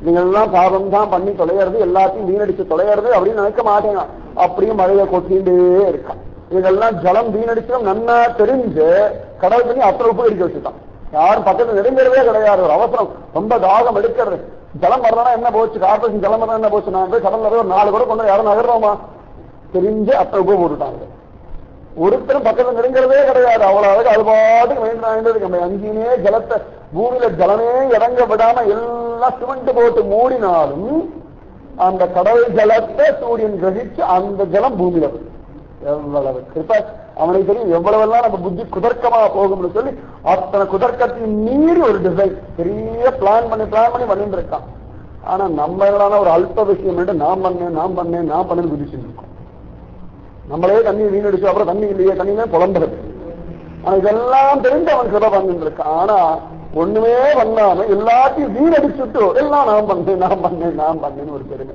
நீங்கள்லாம் பாவம் தான் பண்ணி தொலைகிறது, எல்லாத்தையும் வீணடிச்சு தொலைகிறது அப்படின்னு நினைக்க மாட்டேங்க. அப்படியும் மழையை கொட்டிகிட்டே இருக்கான். இதெல்லாம் ஜலம் வீணடிச்சும் நன்னா தெரிஞ்சு கடல் பண்ணி அத்தனை உப்பு அடிக்க வச்சுட்டான். யாரும் பக்கத்துல நெருங்கிறதே கிடையாது. ஒரு அவசரம், ரொம்ப தாகம் எடுக்கிறது. ஜலம் வரலன்னா என்ன போச்சு, கார்பரேஷன் ஜலம் வரலாம் என்ன போச்சு, நான் போய் கடல்ல ஒரு 4 கூட கொண்டு யாரும் நகர்றோமா தெரிஞ்சு அத்தனை உப்பு போட்டுட்டாங்க. ஒருத்தரும் பக்கத்துல நெருங்கிறதே கிடையாது. அவ்வளவு அது பாட்டுக்கு வேண்டியது. நம்ம அங்கேயுமே ஜலத்தை பூமியில ஜலமே இறங்க விடாம எல்லாம் சிமெண்ட் போட்டு மூடினாலும் அந்த கடல் ஜலத்தை சூரியன் கிரகிச்சு அந்த ஜலம் பூமியில எவ்வளவு கிருப்பை அவனுக்கு தெரியும். எவ்வளவெல்லாம் நம்ம புத்தி குதர்க்கமா போகும்னு சொல்லி அத்தனை குதர்க்கத்தையும் மீறி ஒரு டிசைன் பெரிய பிளான் பண்ணி பண்ணிட்டு இருக்கான். ஆனா நம்ம ஒரு அல்ப விஷயம் என்று நான் பண்ணேன்னு குதிச்சுட்டு இருக்கோம். நம்மளே தண்ணி வீணடிச்சு அப்புறம் தண்ணி இல்லையே தண்ணியுமே புலம்புறது. ஆனா இதெல்லாம் தெரிஞ்சு அவன் கிருபை பண்ணிட்டு இருக்கான். ஆனா ஒண்ணுமே பண்ணாம எல்லாத்தையும் வீணடிச்சுட்டு எல்லாம் நான் பண்ணேன்னு ஒரு பெருமை.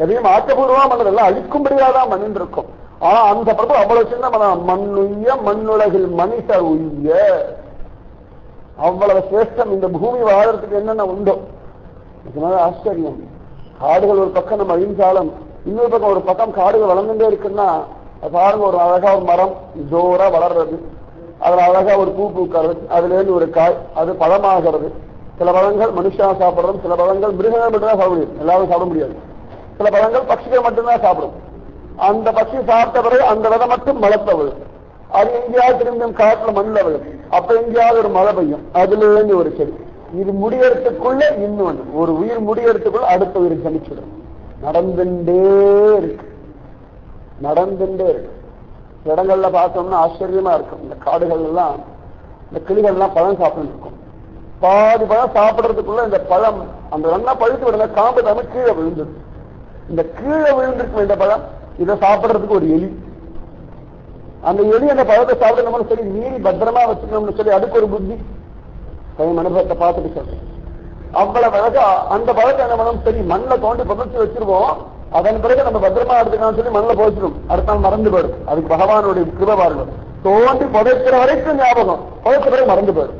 எதையும் ஆக்கப்பூர்வமா பண்ணது எல்லாம் அழிக்கும்படியாதான் பண்ணிட்டு இருக்கோம். ஆனா அந்த பிரபு அவ்வளவு சின்ன மண்ணுய்ய மண்ணுலகில் மனுஷர் உய்ய. அவ்வளவு சிரேஷ்டம் இந்த பூமி வாழறதுக்கு என்னென்ன உண்டோ. ஆச்சரியம். காடுகள் ஒரு பக்கம் நம்ம அழிஞ்சாலும் இன்னொரு பக்கம் ஒரு பக்கம் காடுகள் வளர்ந்துட்டே இருக்குன்னா பாருங்க, ஒரு அழகா ஒரு மரம் ஜோரா வளர்றது, அதுல அழகா ஒரு பூ பூக்கிறது, அதுல இருந்து ஒரு காய், அது பழமாகிறது. சில பழங்கள் மனுஷா சாப்பிடுறோம், சில பழங்கள் மிருகங்கள் மட்டும்தான் சாப்பிட முடியும், எல்லாரும் சாப்பிட முடியாது. சில பழங்கள் பட்சிகள் மட்டும்தான் சாப்பிடும். அந்த பட்சி சாப்பிட்ட பிறகு அந்த விதை மட்டும் மலத்த விழும். அது எங்கேயாவது திரும்பியும் காட்டுல மண்ணில் விழும். அப்ப எங்கேயாவது ஒரு மழை பெய்யும், அதுல இருந்து ஒரு செடி. இது முடியறதுக்குள்ள இன்னொன்று ஒரு உயிர் முடியறதுக்குள்ள அடுத்த உயிர் ஜனிச்சிடும். நடந்துட்டே இருக்கு. இடங்கள்ல பார்த்தோம்னா ஆச்சரியமா இருக்கும். இந்த காடுகள் எல்லாம் இந்த கிளிகள் எல்லாம் பழம் சாப்பிட்டு இருக்கும். பாதி பழம் சாப்பிடறதுக்குள்ள இந்த பழம் அந்த நல்லா பழுத்து விடுங்க, காம்பு தாம கீழே விழுந்துடும். இந்த கீழே விழுந்திருக்கும் இந்த பழம், இதை சாப்பிடறதுக்கு ஒரு எலி. அந்த எலி அந்த பழத்தை சாப்பிடணும்னு சொல்லி மீறி பத்திரமா வச்சுக்கணும்னு சொல்லி அதுக்கு ஒரு புத்தி. பையன் அனுபவத்தை பார்த்துட்டு சொல்றேன். அவ்வளவு அழகா அந்த பழத்தை என்ன பண்ணணும், சரி மண்ணில் தோண்டி புதைச்சு வச்சிருவோம், அதன் பிறகு நம்ம பத்திரமா எடுத்துக்கலாம்னு சொல்லி மண்ணில் போச்சிடும். அடுத்த நாள் மறந்து போயிடும். அதுக்கு பகவானுடைய கிருபை பாருங்க. தோண்டி புதைக்கிற வரைக்கும் ஞாபகம், புதைச்ச பிறகு மறந்து போயிடும்.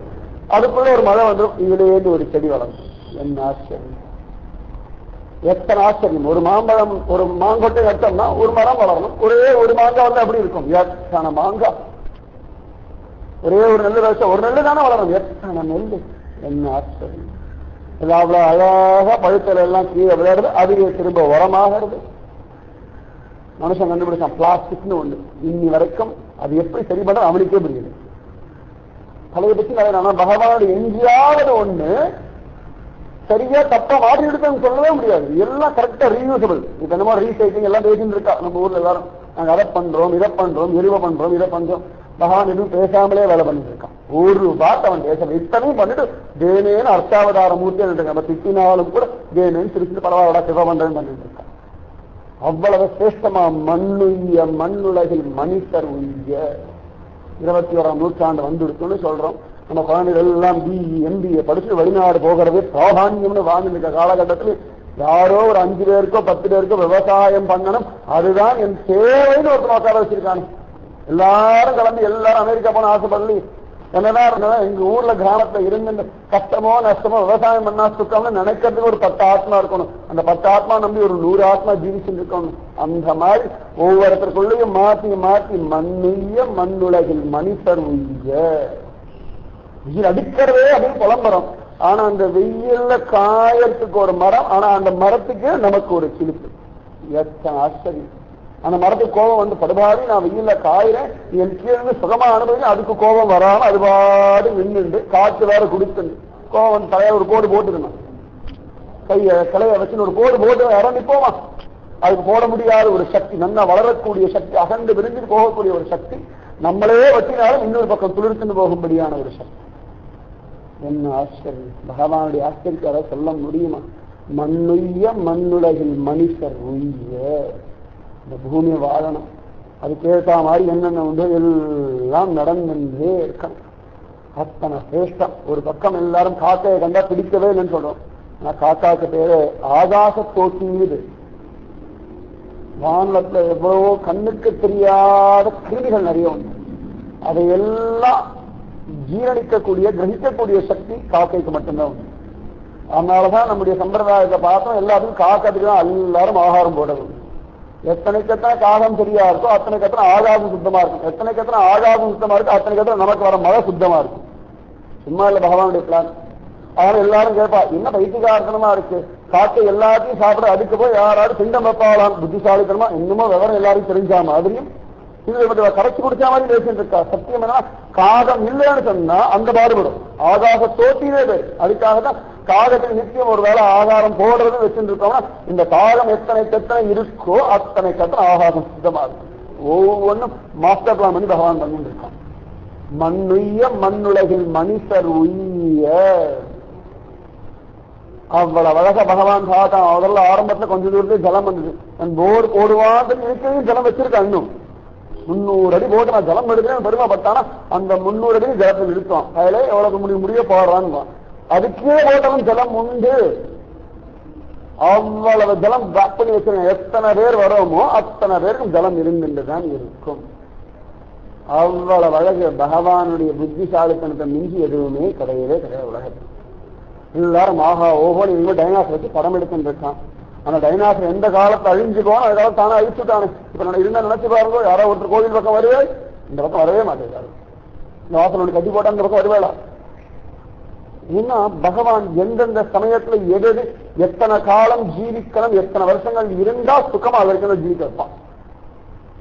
அதுக்குள்ள ஒரு மழை வந்துடும், இதுலேருந்து ஒரு செடி வளரும். என்ன ஆச்சரியம், எத்தனை ஆச்சரியம். ஒரு மாம்பழம் ஒரு மாங்கொட்டை நட்டோம்னா ஒரு மரம் வளரணும். ஒரே ஒரு மாங்காய் வந்து அப்படி இருக்கும். எத்தனை மாங்காய், ஒரே ஒரு நெல் வச்சா ஒரு நெல்லு தானே வளரும். எத்தனை நெல், என்ன ஆச்சரியம். அவ்வளவு அழகா பழுத்தல் எல்லாம் கீழே விளையாடுது, அதுவே திரும்ப உரமாகிறது. மனுஷன் கண்டுபிடிச்சான் பிளாஸ்டிக்னு ஒண்ணு. இன்னி வரைக்கும் அது எப்படி சரி பண்ண அவனுக்கே புரியல. தலையை பற்றி நிறைய பகவானுடைய எங்கேயாவது ஒண்ணு சரியா தப்பா மாற்றி எடுத்து சொல்லவே முடியாது. எல்லாம் கரெக்டா ரீயூசபிள். இப்ப என்னமோ ரீசைக்கிளிங் எல்லாம் பேசிட்டு இருக்கா நம்ம ஊர்ல எல்லாரும். நாங்க அதை பண்றோம், இதை பண்றோம், எரிவை பண்றோம், இதை பண்றோம். பகவான் எதுவும் பேசாமலே வேலை பண்ணிட்டு இருக்கான். ஒரு வார்த்தை அவன் பேச இத்தனையும் பண்ணிட்டு தேனேன்னு அர்த்தாவதார மூர்த்தி நம்ம திட்டினாலும் கூட தேனேன்னு திருச்சி பரவாயில்ல சிவ பண்றேன்னு பண்ணிட்டு இருக்கான். அவ்வளவு சிரேஷ்டமா மண்ணுய்ய மண்ணுலகில் மனிதர் உய்ய 21ஆம் நூற்றாண்டு வந்துடுச்சுன்னு சொல்றோம். நம்ம குழந்தைகள் எல்லாம் பிஇ எம்பிஏ படிச்சு வெளிநாடு போகிறது பிராதான்யம்னு வாழ்ந்துருக்க காலகட்டத்தில் யாரோ ஒரு 5 பேருக்கோ 10 பேருக்கோ விவசாயம் பண்ணணும், அதுதான் என் தேவைன்னு ஒரு நோக்காக வச்சிருக்காங்க. எல்லாரும் கிளம்பி எல்லாரும் அமெரிக்கா போன ஆசைப்படலி என்னதான் இருந்தா எங்க ஊர்ல கிராமத்துல இருந்து கஷ்டமோ நஷ்டமோ விவசாயம் பண்ணா சுக்கம்னு நினைக்கிறதுக்கு ஒரு 10 ஆத்மா இருக்கணும். அந்த 10 ஆத்மா நம்பி ஒரு 100 ஆத்மா ஜீவிச்சுட்டு இருக்கணும். அந்த மாதிரி ஒவ்வொருத்தருக்குள்ளேயும் மாற்றி மாற்றி மண்ணுய்ய மண்ணுலகில் மனிதர் உய்ய. வெயில் அடிக்கிறதே அப்படின்னு புலம்புறோம். ஆனா அந்த வெயில்ல காயறதுக்கு ஒரு மரம், ஆனா அந்த மரத்துக்கு நமக்கு ஒரு சிலிப்பு. எத்தனை ஆச்சரியம். அந்த மரத்துக்கு கோபம் வந்து படுபாடி நான் வெயில்ல காயிறேன், என் கீழே சுகமா அனுபவி, அதுக்கு கோபம் வராம அது பாடு நின்று காற்று வேற குடித்துண்டு கோபம் வந்து தலைய ஒரு கோடு போட்டுக்கணும். கைய கிளைய வச்சு ஒரு கோடு போட்டு இறங்கிப்போமா. அதுக்கு போட முடியாத ஒரு சக்தி, நல்லா வளரக்கூடிய சக்தி, அகண்டு விரிஞ்சு போகக்கூடிய ஒரு சக்தி, நம்மளே வச்சினாலும் இன்னொரு பக்கம் துளிர்த்துன்னு போகும்படியான ஒரு சக்தி. என்ன ஆச்சரியம். பகவானுடைய ஆச்சரியத்தை சொல்ல முடியுமா? மண்ணுய்ய மண்ணுலகில் மனிதர் உய்ய. இந்த பூமியை வாழணும், அதுக்கேற்ற மாதிரி என்னென்ன உண்டு எல்லாம் நடந்துட்டே இருக்கணும். அத்தனை சிரேஷ்டம். ஒரு பக்கம் எல்லாரும் காக்கையை கண்டா பிடிக்கவே இல்லைன்னு சொல்றோம். ஆனா காக்காக்கு பேரு ஆகாச தோட்டியுது. வானத்துல எவ்வளவோ கண்ணுக்கு தெரியாத கிருமிகள் நிறைய உண்டு. அதையெல்லாம் ஜீரணிக்கக்கூடிய கிரகிக்கக்கூடிய சக்தி காக்கைக்கு மட்டும்தான் உண்டு. அதனாலதான் நம்முடைய சம்பிரதாயத்தை பார்த்தோம், எல்லாத்துக்கும் காக்கத்துக்கு தான் எல்லாரும் ஆகாரம் போடணும். எத்தனைக்கு எத்தனை காகம் சரியா இருக்கோ அத்தனைக்கு எத்தனை ஆகாசம் சுத்தமா இருக்கும். எத்தனைக்கு எத்தனை ஆகாசம் சுத்தமா இருக்கு அத்தனைக்கு எத்தனை நமக்கு வர மழை சுத்தமா இருக்கும். சும்மா இல்ல பகவானுடைய பிளான். அதனால எல்லாரும் கேட்பா, என்ன பைத்தியகாரத்தனமா இருக்கு, காக்கை எல்லாத்தையும் சாப்பிட, அதுக்கு போய் யாராவது திண்டம் வைப்பாளாம் புத்திசாலித்தனமா, இன்னமும் விவரம் எல்லாரும் தெரிஞ்சா மாதிரியும் இது கரைச்சி குடிச்சா மாதிரி பேசிட்டு இருக்கா. சத்தியம் என்ன, காகம் இல்லைன்னு சொன்னா அந்த பாடுபடும். ஆகாச தோட்டிலே பேர். அதுக்காகதான் காகத்துக்கு நிச்சயம் ஒரு வேளை ஆகாரம் போடுறது வச்சுட்டு இருக்கோம்னா, இந்த காகம் எத்தனைக்கு எத்தனை இருக்கோ அத்தனைக்கு எத்தனை ஆகாசம் சுத்தமா இருக்கும். ஒவ்வொன்றும் மாஸ்டர் பிளான் பண்ணி பகவான் பண்ணிட்டு இருக்கான். மண்ணுய்ய மண்ணுலகில் மனிதர் உய்ய. அவ்வளவு அழகா பகவான் பார்த்தான். முதல்ல ஆரம்பத்துல கொஞ்சம் தூரத்துல ஜலம் வந்தது. போர் போடுவான்னு நினைக்கவும் ஜலம் வச்சிருக்கான். இன்னும் 300 அடி போட்டு நான் ஜலம் எடுக்கிறேன் பெருமைப்பட்டானா அந்த 300 அடி ஜலத்தை நிறுத்துவான். அதுல எவ்வளவு முடிய போடுறான்னு அதுக்கே போட்டாலும் ஜலம் உண்டு. அவ்வளவு ஜலம் பேக் பண்ணி வச்சிருக்கேன். எத்தனை பேர் வரோமோ அத்தனை பேருக்கும் ஜலம் இருந்துதான் இருக்கும். அவ்வளவு அழகு. பகவானுடைய புத்திசாலித்தனத்தை மிஞ்சி எதுவுமே கிடையவே கிடையாது உலகத்தில். எல்லாரும் ஆஹா ஓஹோன்னு இவங்க டைனாசர் வச்சு படம் எடுத்துட்டு இருக்கான். ஆனா டைனாசர் எந்த காலத்தை அழிஞ்சு போனோம் அதுக்காக தானே அழிச்சுட்டானு. இப்ப நான் இருந்தா நினைச்சு பாருங்க, யாரோ ஒருத்தர் கோவில் பக்கம் வருவே, இந்த பக்கம் வரவே மாட்டேங்கிறாரு. இந்த வாசல் ஒன்று கட்டி போட்டா அந்த பக்கம் வருவேளா? ஏன்னா பகவான் எந்தெந்த சமயத்துல எது எத்தனை காலம் ஜீவிக்கணும், எத்தனை வருஷங்கள் இருந்தா சுகமா அதற்கு ஜீவிக்க வைப்பான்.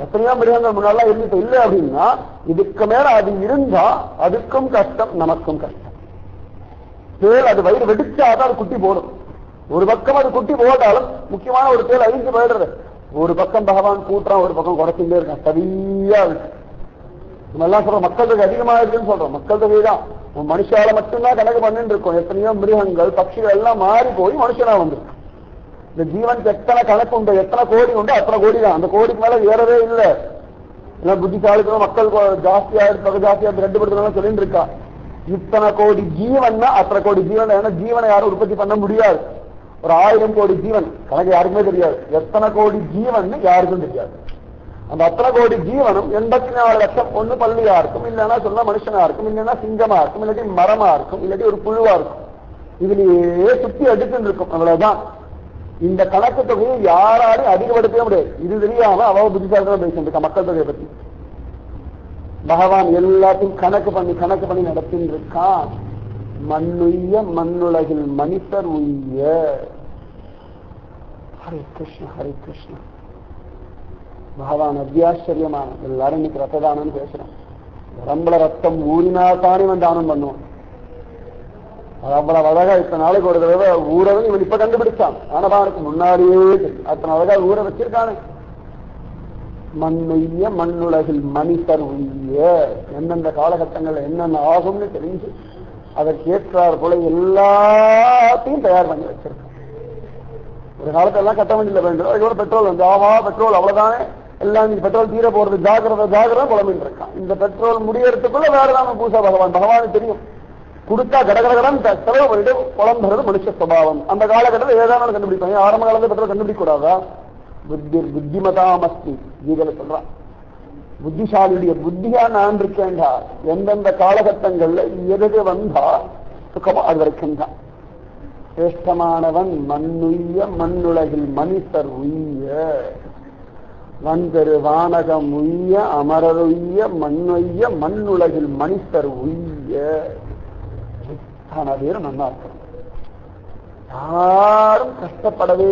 எத்தனையோ மிருகங்கள் முன்னாலாம் இருந்துட்டு இல்லை அப்படின்னா இதுக்கு மேல அது இருந்தா அதுக்கும் கஷ்டம் நமக்கும் கஷ்டம். தேல் அது வயிறு வெடிச்சாதான் அது குட்டி போடும். ஒரு பக்கம் அது குட்டி போட்டாலும் முக்கியமான ஒரு தேல் அழிஞ்சு போயிடுறது. ஒரு பக்கம் பகவான் கூட்டுறான், ஒரு பக்கம் குறைச்சுட்டே இருக்கான். சரியா இருக்கு. நம்ம எல்லாம் சொல்றோம் மக்கள் தொகை அதிகமா இருக்குன்னு சொல்றோம். மக்கள் தொகை தான் மனுஷால மட்டும்தான் கணக்கு பண்ணிட்டு இருக்கோம். எத்தனையோ மிருகங்கள் பட்சிகள் எல்லாம் மாறி போய் மனுஷனா வந்துருக்கு. இந்த ஜீவனுக்கு எத்தனை கணக்கு உண்டு, எத்தனை கோடி உண்டு அத்தனை கோடி தான். அந்த கோடிக்கு மேல ஏறவே இல்லை. புத்திசாலித்தனம் மக்கள் ஜாஸ்தியா தொகை ஜாஸ்தியா ரெண்டு படுத்தணும் சொல்லிட்டு இருக்கா. இத்தனை கோடி ஜீவன் அத்தனை கோடி ஜீவன். ஏன்னா ஜீவனை யாரும் உற்பத்தி பண்ண முடியாது. ஒரு 1000 கோடி ஜீவன் கணக்கு யாருக்குமே தெரியாது. எத்தனை கோடி ஜீவன் யாருக்கும் தெரியாது. அந்த அத்தனை கோடி ஜீவனும் 84 லட்சம் ஒண்ணு பள்ளியா இருக்கும், இல்லைன்னா சொன்னா மனுஷனா இருக்கும், இல்லைன்னா சிங்கமா இருக்கும், இல்லாட்டி மரமா இருக்கும், இல்லாட்டி ஒரு புழுவா இருக்கும். இதுலயே சுத்தி அடிச்சுட்டு இருக்கும். அவ்வளவுதான். இந்த கணக்கு தொகையை யாராலையும் அதிகப்படுத்தவே முடியாது. இது தெரியாம அவ புத்திசாலித்தனம் பேசிட்டு இருக்கா மக்கள் தொகையை பத்தி. பகவான் எல்லாத்தையும் கணக்கு பண்ணி நடத்தின்னு இருக்கான். மண்ணுய்ய மண்ணுலகில் மனிதர் உய்ய. ஹரே கிருஷ்ண ஹரே கிருஷ்ண. பகவான் அத்தியாச்சரியமான. எல்லாரும் இன்னைக்கு ரத்த தானம்னு பேசுறோம். உடம்புல ரத்தம் ஊறினாத்தானே இவன் தானம் பண்ணுவான். அது அவ்வளவு அழகா இத்தனை நாளைக்கு ஒரு தடவை ஊறவன் இவன் இப்ப கண்டுபிடிச்சான். ஆனவானுக்கு முன்னாடியே அத்தனை அழகா ஊற வச்சிருக்கானு. மண்ணுய்ய மண்ணுலகில் மனிதர் உய்ய, எந்தெந்த காலகட்டங்கள்ல என்னென்ன ஆகும்னு தெரிஞ்சு அதற்கேற்றார் போல எல்லாத்தையும் தயார் பண்ணி வச்சிருக்கான். ஒரு காலத்தெல்லாம் கட்ட வண்டியில வேண்டும், அதுக்கப்புறம் பெட்ரோல் வந்து ஆஹா பெட்ரோல் அவ்வளவுதானே எல்லாம் நீங்க பெட்ரோல் தீர போறது ஜாகிரதை ஜாகிரதை புலம்பின்னு இருக்கான். இந்த பெட்ரோல் முடியறதுக்குள்ள வேற ஏதாவது பூசா பகவானுக்கு தெரியும். கொடுத்தா கடகடகடன் செலவு பண்ணிட்டு புலம்புறது மனுஷ சுபாவம். அந்த காலகட்டத்தில் ஏதாவது கண்டுபிடிப்பாங்க. ஆரம்ப காலத்துல பெட்ரோல் கண்டுபிடிக்க கூடாதா? புத்திமதாமஸ்தி கீதையில சொல்றான். புத்திசாலியுடைய புத்தியா நான் இருக்கேன்டா. எந்தெந்த காலகட்டங்கள்ல எது வந்தா சுகமோ அது வரைக்கும் தான். சிரேஷ்டமானவன் மண்ணுய்ய மண்ணுலகில் மனிதர் உய்ய, வந்தரு வானகம் உய்ய அமரருய்ய மண்ணுய்ய மண்ணுலகில் மனிதர் உய்ய. பேரும் நல்லா இருக்கும். யாரும் கஷ்டப்படவே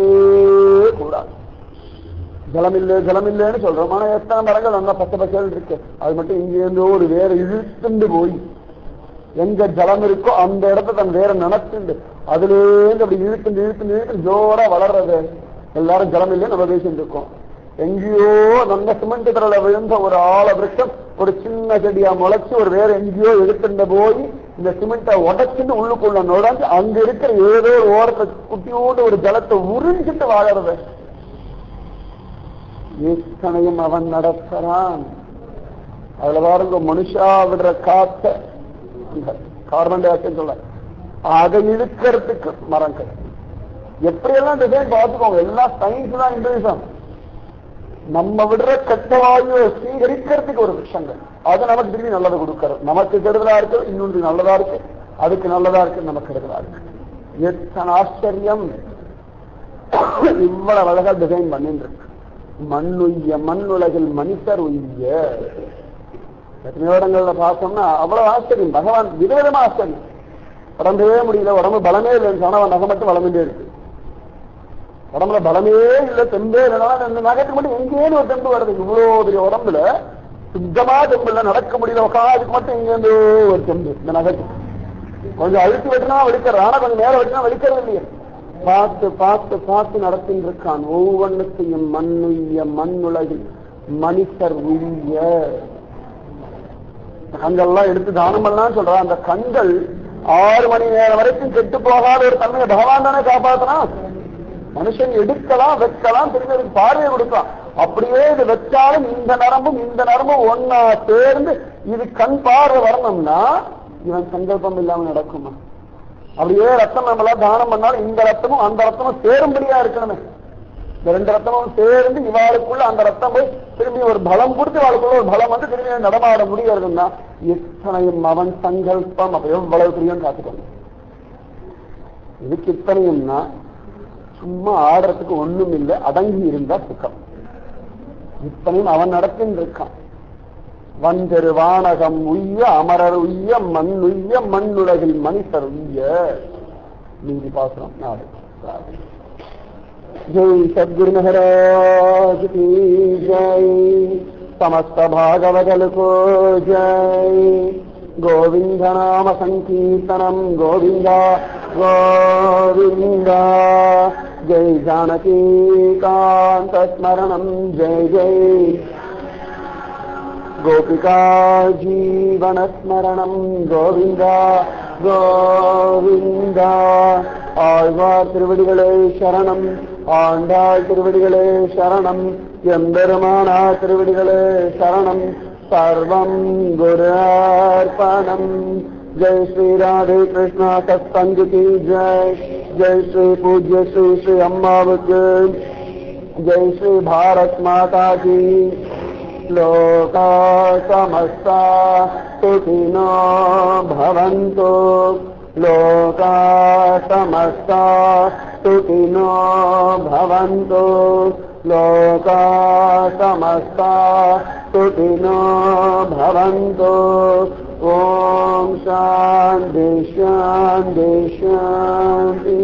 கூடாது. ஜலம் இல்லைன்னு சொல்றோம். ஆனா எத்தனை மரங்கள் நல்லா பச்சை பச்சைகள் இருக்கு. அது மட்டும் இங்கேருந்து ஒரு வேற இழுத்துண்டு போய் எங்க ஜலம் இருக்கோ அந்த இடத்த தன் வேற நினைச்சுண்டு அதுலேருந்து அப்படி இழுத்துண்டு இழுத்துண்டு இழுத்து ஜோரா வளர்றது. எல்லாரும் ஜலம் இல்லைன்னு நம்ம பேசிட்டு இருக்கோம். எங்கேயோ நல்ல சிமெண்ட் தரல விழுந்த ஒரு ஆழ விருட்சம் ஒரு சின்ன செடியா முளைச்சு ஒரு வேற எங்கேயோ எடுத்துட்டு போய் இந்த சிமெண்ட்டை உடைச்சுட்டு உள்ளுக்குள்ள நுழைஞ்சு அங்க இருக்கிற ஏதோ ஒரு ஓரத்தை குட்டியோடு ஒரு ஜலத்தை உறிஞ்சிட்டு வாழறது. இத்தனையும் அவன் நடத்துறான். அதுல பாருங்க மனுஷா விடுற காத்த கார்பன் டை ஆக்சைடு சொல்ல அதை இழுக்கிறதுக்கு மரங்கள் எப்படியெல்லாம் டிசைன் பார்த்துக்கோங்க. எல்லாம் சயின்ஸ் தான் இன்ட்ரடியூஷன். நம்ம விடுற கெட்ட வாயுவை சீகரிக்கிறதுக்கு ஒரு விஷயங்கள் அது நமக்கு திரும்பி நல்லது கொடுக்கறது. நமக்கு கெடுதலா இருக்கு, இன்னொன்று நல்லதா இருக்கு, அதுக்கு நல்லதா இருக்கு, நமக்கு கெடுதலா இருக்கு. எத்தனை ஆச்சரியம்! இவ்வளவு அழகா டிசைன் பண்ணிட்டு இருக்கு. மண்ணுய்ய மண்ணுலகில் மனிதர் உய்ய. எத்தனை இடங்கள்ல பார்த்தோம்னா அவ்வளவு ஆச்சரியம். பகவான் விதவிதமா ஆச்சரியம். உடம்பே முடியல, உடம்பு பலமே இல்லைன்னு சொன்னா அவன் நகை மட்டும் வளர்ந்துட்டே இருக்கு. உடம்புல பலமே இல்லை, தெம்பே இல்லைனா இந்த நகத்துக்கு மட்டும் எங்கேன்னு ஒரு தெம்பு வருது. இவ்வளவு பெரிய உடம்புல சுத்தமா தெம்பு இல்லை, நடக்க முடியல, உட்காதுக்கு மட்டும் எங்கேருந்து ஒரு தெம்பு. இந்த நகத்துக்கு கொஞ்சம் அழுத்தி வெட்டினா வெடிக்கிறது, ஆனா கொஞ்சம் நேரம் வெட்டினா வெடிக்கிறது இல்லையே. பார்த்து பார்த்து பார்த்து நடத்தின்னு இருக்கான். ஒவ்வொன்றுத்தையும் மண்ணுய்ய மண்ணுலகில் மனிதர் உய்ய. கண்கள்லாம் எடுத்து தானம் பண்ணலாம் சொல்றான். அந்த கண்கள் 6 மணி நேரம் வரைக்கும் கெட்டு போகாத ஒரு தன்மையை பகவான் தானே காப்பாத்தினான். மனுஷன் எடுக்கலாம் வைக்கலாம், திரும்பி அதுக்கு பார்வையை கொடுக்கலாம். அப்படியே இது வச்சாலும் இந்த நரம்பும் ஒன்னா சேர்ந்து இது கண் பார்வை வரணும்னா இவன் சங்கல்பம் இல்லாம நடக்குமா? அப்படியே ரத்தம் நம்மளா தானம் பண்ணாலும் இந்த ரத்தமும் அந்த ரத்தமும் சேரும்படியா இருக்கணுமே. இந்த 2 ரத்தமும் சேர்ந்து இவாளுக்குள்ள அந்த ரத்தம் போய் திரும்பி ஒரு பலம் கொடுத்து இவாளுக்குள்ள ஒரு பலம் வந்து திரும்பி நடமாட முடியறதுன்னா எத்தனையும் அவன் சங்கல்பம். அப்ப எவ்வளவு தெரியும் காத்துக்கணும். இதுக்கு இத்தனையும்னா சும்மா ஆடுறதுக்கு ஒண்ணும் இல்லை, அடங்கி இருந்தா சுகம். இத்தனையும் அவன் நடத்தின்னு இருக்கான். வந்தரு வானகம் உய்ய அமரர் உய்ய மண்ணுய்ய மண்ணுலகில் மனிதர் உய்ய. நீதி பாசுரம் நாடு. ஜெய் சத்குரு மகாராஜ் கி ஜெய். समस्त भागवतल को जय। गोविंद नाम संकीर्तनम गोविंदा गोविंदा। जय जानकी कांत स्मरणम जय जय। गोपिका जीवन स्मरणम गोविंदा गोविंदा। ஆழ்வார் திருவடிகளே சரணம், ஆண்டாள் திருவடிகளே சரணம், எம்பெருமானா திருவடிகளே சரணம். சர்வம் குரு அர்ப்பணம். जय श्री राधे कृष्णा सत्संग की जय। जय श्री पूज्य श्री श्री अम्मावत। जय श्री भारत माता की। लोका समस्ता सुखिनो भवन्तु। लोका समस्ता सुखिनो भवन्तु। लोका समस्ता सुखिनो भवन्तु। ओम शांति शांति शांति।